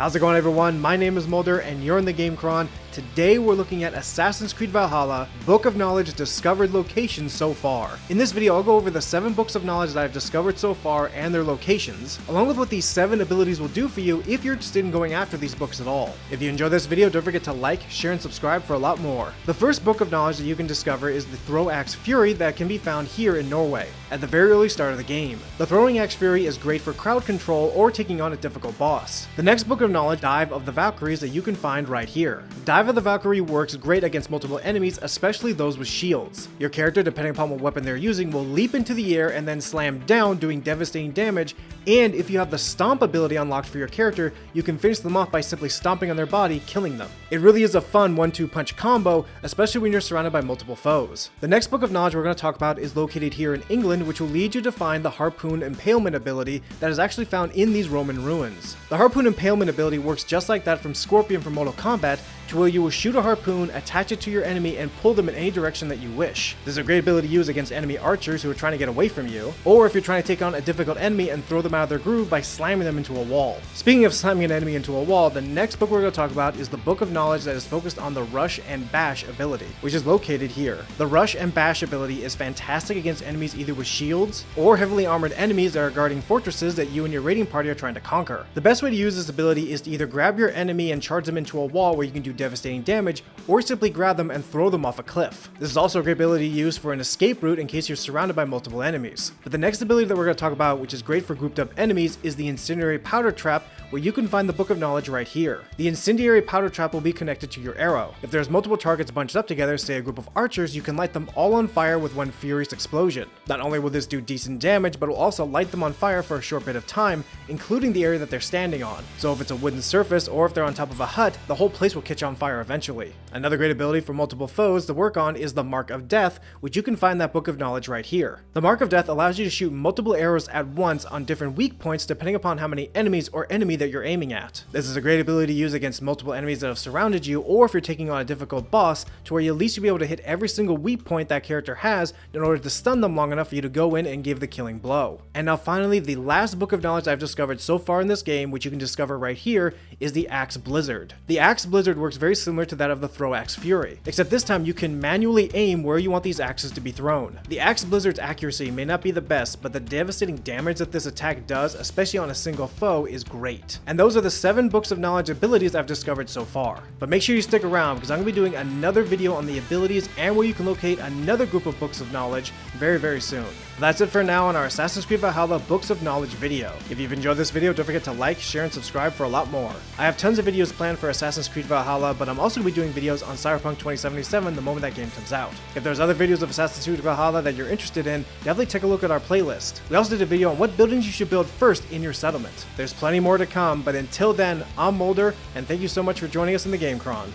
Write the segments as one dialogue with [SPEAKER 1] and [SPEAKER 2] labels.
[SPEAKER 1] How's it going, everyone? My name is Mulder and you're in the GameChron. Today we're looking at Assassin's Creed Valhalla, Book of Knowledge discovered locations so far. In this video I'll go over the 7 books of knowledge that I've discovered so far and their locations, along with what these 7 abilities will do for you if you're interested in going after these books at all. If you enjoyed this video, don't forget to like, share, and subscribe for a lot more. The first book of knowledge that you can discover is the Throw Axe Fury that can be found here in Norway, at the very early start of the game. The Throwing Axe Fury is great for crowd control or taking on a difficult boss. The next book of knowledge, Dive of the Valkyries, that you can find right here. Dive of the Valkyrie works great against multiple enemies, especially those with shields. Your character, depending upon what weapon they're using, will leap into the air and then slam down, doing devastating damage, and if you have the Stomp ability unlocked for your character, you can finish them off by simply stomping on their body, killing them. It really is a fun 1-2 punch combo, especially when you're surrounded by multiple foes. The next book of knowledge we're going to talk about is located here in England, which will lead you to find the Harpoon Impalement ability that is actually found in these Roman ruins. The Harpoon Impalement ability works just like that from Scorpion from Mortal Kombat, to where you will shoot a harpoon, attach it to your enemy, and pull them in any direction that you wish. This is a great ability to use against enemy archers who are trying to get away from you, or if you're trying to take on a difficult enemy and throw them out of their groove by slamming them into a wall. Speaking of slamming an enemy into a wall, the next book we're going to talk about is the Book of Knowledge that is focused on the Rush and Bash ability, which is located here. The Rush and Bash ability is fantastic against enemies either with shields, or heavily armored enemies that are guarding fortresses that you and your raiding party are trying to conquer. The best way to use this ability is to either grab your enemy and charge them into a wall where you can do devastating damage, or simply grab them and throw them off a cliff. This is also a great ability to use for an escape route in case you're surrounded by multiple enemies. But the next ability that we're going to talk about, which is great for grouped up enemies, is the Incendiary Powder Trap, where you can find the Book of Knowledge right here. The Incendiary Powder Trap will be connected to your arrow. If there's multiple targets bunched up together, say a group of archers, you can light them all on fire with one furious explosion. Not only will this do decent damage, but will also light them on fire for a short bit of time, including the area that they're standing on. So if it's a wooden surface, or if they're on top of a hut, the whole place will catch on fire eventually. Another great ability for multiple foes to work on is the Mark of Death, which you can find that Book of Knowledge right here. The Mark of Death allows you to shoot multiple arrows at once on different weak points depending upon how many enemies or enemy that you're aiming at. This is a great ability to use against multiple enemies that have surrounded you, or if you're taking on a difficult boss, to where at least you'll be able to hit every single weak point that character has in order to stun them long enough for you to go in and give the killing blow. And now finally, the last book of knowledge I've discovered so far in this game, which you can discover right here, is the Axe Blizzard. The Axe Blizzard works very similar to that of the Throw Axe Fury, except this time you can manually aim where you want these axes to be thrown. The Axe Blizzard's accuracy may not be the best, but the devastating damage that this attack does, especially on a single foe, is great. And those are the 7 books of knowledge abilities I've discovered so far. But make sure you stick around, because I'm going to be doing another video on the abilities and where you can locate another group of books of knowledge very soon. That's it for now on our Assassin's Creed Valhalla Books of Knowledge video. If you've enjoyed this video, don't forget to like, share, and subscribe for a lot more. I have tons of videos planned for Assassin's Creed Valhalla, but I'm also going to be doing videos on Cyberpunk 2077 the moment that game comes out. If there's other videos of Assassin's Creed Valhalla that you're interested in, definitely take a look at our playlist. We also did a video on what buildings you should build first in your settlement. There's plenty more to come, but until then, I'm Mulder, and thank you so much for joining us in the GameChron.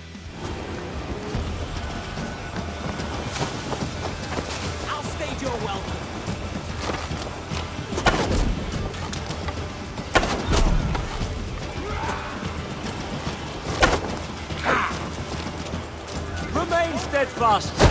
[SPEAKER 2] I'll stage your welcome. Remain steadfast.